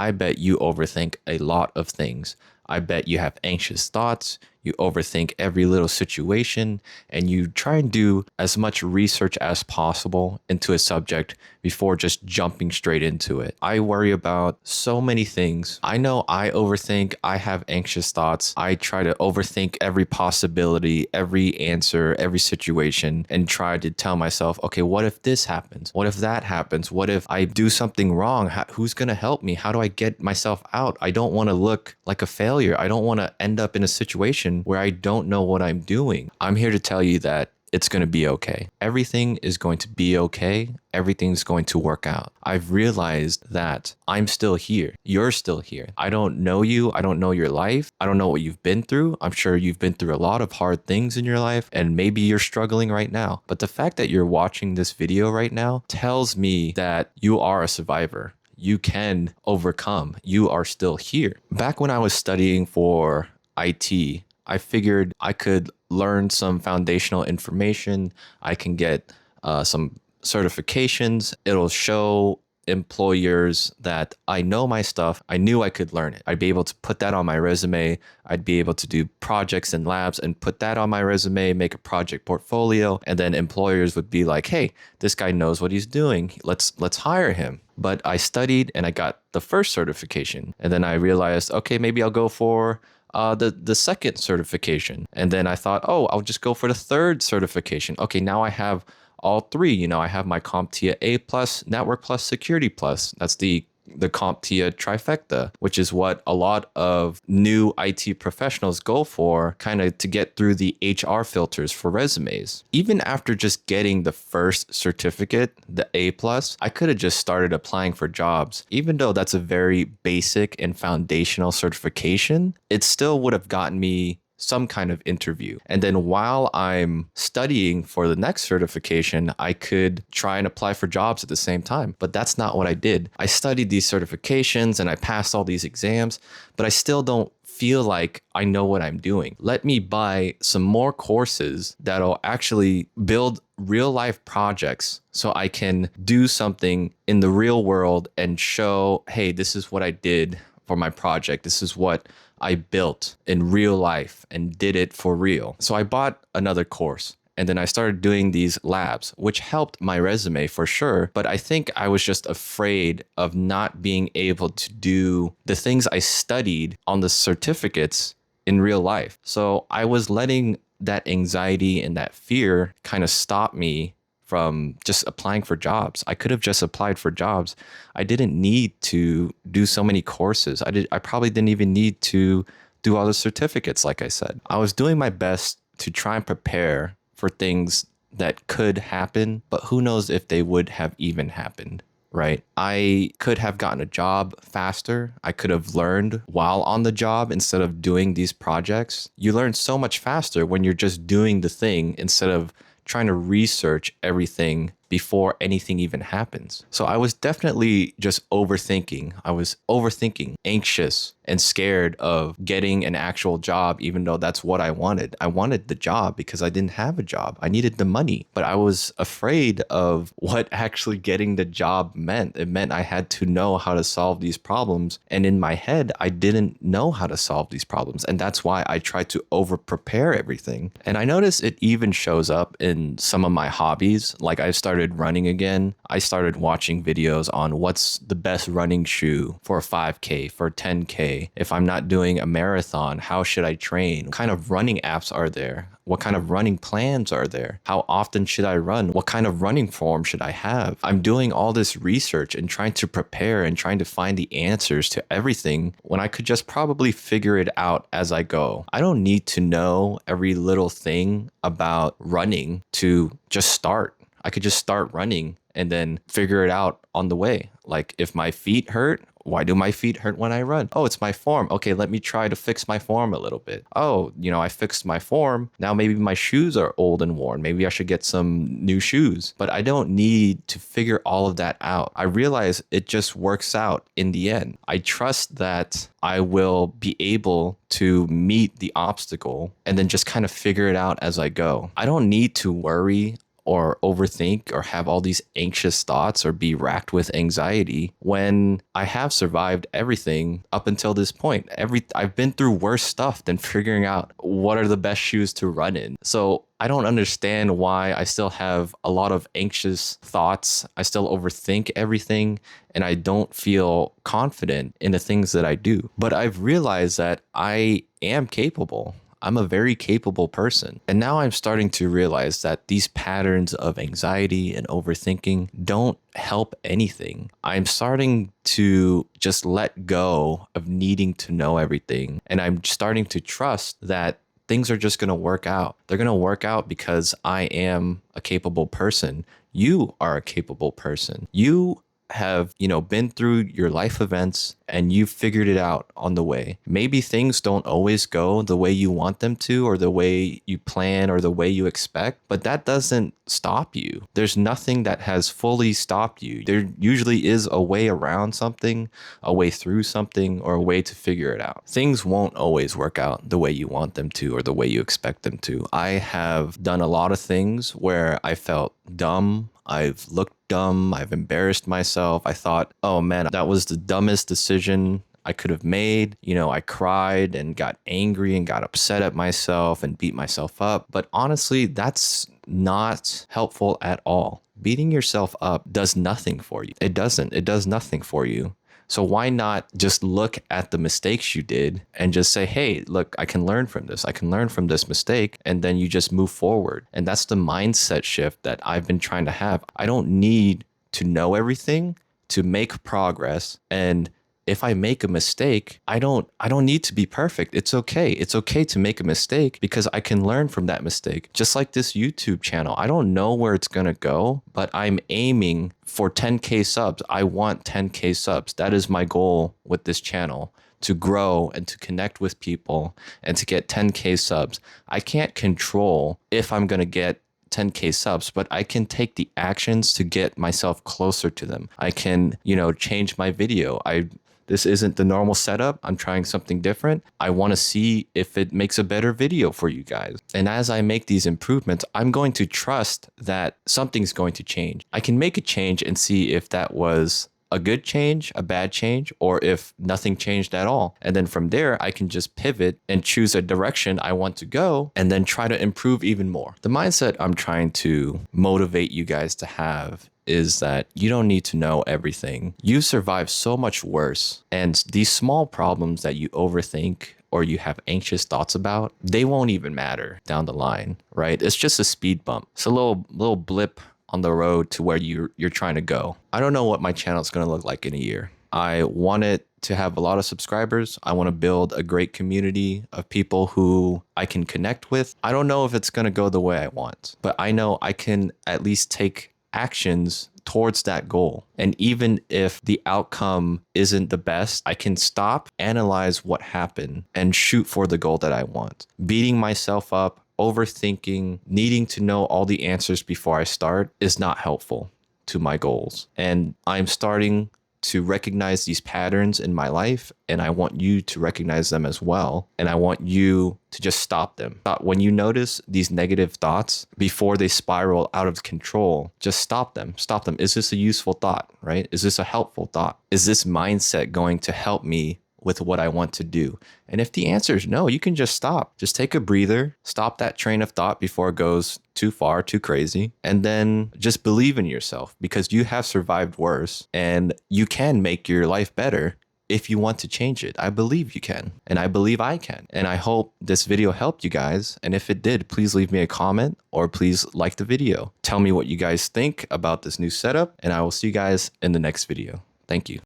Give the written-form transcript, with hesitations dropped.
I bet you overthink a lot of things. I bet you have anxious thoughts. You overthink every little situation and you try and do as much research as possible into a subject before just jumping straight into it. I worry about so many things. I know I overthink. I have anxious thoughts. I try to overthink every possibility, every answer, every situation, and try to tell myself, okay, what if this happens? What if that happens? What if I do something wrong? Who's going to help me? How do I get myself out? I don't want to look like a failure. I don't want to end up in a situation where I don't know what I'm doing. I'm here to tell you that it's going to be okay. Everything is going to be okay. Everything's going to work out. I've realized that I'm still here. You're still here. I don't know you. I don't know your life. I don't know what you've been through. I'm sure you've been through a lot of hard things in your life, and maybe you're struggling right now. But the fact that you're watching this video right now tells me that you are a survivor. You can overcome. You are still here. Back when I was studying for IT, I figured I could learn some foundational information. I can get some certifications. It'll show employers that I know my stuff. I knew I could learn it. I'd be able to put that on my resume. I'd be able to do projects in labs and put that on my resume, make a project portfolio, and then employers would be like, "Hey, this guy knows what he's doing. Let's hire him." But I studied and I got the first certification, and then I realized, okay, maybe I'll go for the second certification. And then I thought, oh, I'll just go for the third certification. Okay, now I have all three. You know, I have my CompTIA A plus, Network plus, Security plus. That's the CompTIA trifecta, which is what a lot of new IT professionals go for, kind of to get through the HR filters for resumes. Even after just getting the first certificate, the A plus, I could have just started applying for jobs. Even though that's a very basic and foundational certification, it still would have gotten me some kind of interview. And then while I'm studying for the next certification, I could try and apply for jobs at the same time. But that's not what I did. I studied these certifications and I passed all these exams, but I still don't feel like I know what I'm doing. Let me buy some more courses that'll actually build real life projects so I can do something in the real world and show, hey, this is what I did for my project. This is what I built in real life and did it for real. So I bought another course and then I started doing these labs, which helped my resume for sure. But I think I was just afraid of not being able to do the things I studied on the certificates in real life. So I was letting that anxiety and that fear kind of stop me from just applying for jobs. I could have just applied for jobs. I didn't need to do so many courses. I probably didn't even need to do all the certificates, like I said. I was doing my best to try and prepare for things that could happen, but who knows if they would have even happened, right? I could have gotten a job faster. I could have learned while on the job instead of doing these projects. You learn so much faster when you're just doing the thing instead of trying to research everything before anything even happens. So I was definitely just overthinking. I was overthinking, anxious, and scared of getting an actual job, even though that's what I wanted. I wanted the job because I didn't have a job. I needed the money, but I was afraid of what actually getting the job meant. It meant I had to know how to solve these problems. And in my head, I didn't know how to solve these problems. And that's why I tried to over prepare everything. And I noticed it even shows up in some of my hobbies. Like I started running again. I started watching videos on what's the best running shoe for a 5K, for 10K. If I'm not doing a marathon, how should I train? What kind of running apps are there? What kind of running plans are there? How often should I run? What kind of running form should I have? I'm doing all this research and trying to prepare and trying to find the answers to everything when I could just probably figure it out as I go. I don't need to know every little thing about running to just start. I could just start running and then figure it out on the way. Like if my feet hurt, why do my feet hurt when I run? Oh, it's my form. Okay, let me try to fix my form a little bit. Oh, I fixed my form. Now maybe my shoes are old and worn. Maybe I should get some new shoes. But I don't need to figure all of that out. I realize it just works out in the end. I trust that I will be able to meet the obstacle and then just kind of figure it out as I go. I don't need to worry or overthink or have all these anxious thoughts or be racked with anxiety when I have survived everything up until this point. I've been through worse stuff than figuring out what are the best shoes to run in. So I don't understand why I still have a lot of anxious thoughts. I still overthink everything and I don't feel confident in the things that I do. But I've realized that I am capable. I'm a very capable person. And now I'm starting to realize that these patterns of anxiety and overthinking don't help anything. I'm starting to just let go of needing to know everything. And I'm starting to trust that things are just going to work out. They're going to work out because I am a capable person. You are a capable person. You have, been through your life events and you've figured it out on the way. Maybe things don't always go the way you want them to, or the way you plan, or the way you expect, but that doesn't stop you. There's nothing that has fully stopped you. There usually is a way around something, a way through something, or a way to figure it out. Things won't always work out the way you want them to or the way you expect them to. I have done a lot of things where I felt dumb. I've looked dumb. I've embarrassed myself. I thought, oh man, that was the dumbest decision I could have made. I cried and got angry and got upset at myself and beat myself up. But honestly, that's not helpful at all. Beating yourself up does nothing for you. It doesn't. It does nothing for you. So why not just look at the mistakes you did and just say, hey, look, I can learn from this. I can learn from this mistake. And then you just move forward. And that's the mindset shift that I've been trying to have. I don't need to know everything to make progress. And if I make a mistake, I don't need to be perfect. It's okay. It's okay to make a mistake because I can learn from that mistake. Just like this YouTube channel. I don't know where it's going to go, but I'm aiming for 10K subs. I want 10K subs. That is my goal with this channel, to grow and to connect with people and to get 10K subs. I can't control if I'm going to get 10K subs, but I can take the actions to get myself closer to them. I can, change my video. This isn't the normal setup. I'm trying something different. I want to see if it makes a better video for you guys. And as I make these improvements, I'm going to trust that something's going to change. I can make a change and see if that was a good change, a bad change, or if nothing changed at all. And then from there, I can just pivot and choose a direction I want to go and then try to improve even more. The mindset I'm trying to motivate you guys to have is that you don't need to know everything. You've survived so much worse. And these small problems that you overthink or you have anxious thoughts about, they won't even matter down the line, right? It's just a speed bump. It's a little blip on the road to where you're trying to go. I don't know what my channel is going to look like in a year. I want it to have a lot of subscribers. I want to build a great community of people who I can connect with. I don't know if it's going to go the way I want, but I know I can at least take actions towards that goal. And even if the outcome isn't the best, I can stop, analyze what happened, and shoot for the goal that I want. Beating myself up, overthinking, needing to know all the answers before I start is not helpful to my goals. And I'm starting to recognize these patterns in my life, and I want you to recognize them as well. And I want you to just stop them. When you notice these negative thoughts before they spiral out of control, just stop them. Stop them. Is this a useful thought, right? Is this a helpful thought? Is this mindset going to help me with what I want to do? And if the answer is no, you can just stop. Just take a breather, stop that train of thought before it goes too far, too crazy, and then just believe in yourself, because you have survived worse and you can make your life better if you want to change it. I believe you can, and I believe I can. And I hope this video helped you guys. And if it did, please leave me a comment or please like the video. Tell me what you guys think about this new setup, and I will see you guys in the next video. Thank you.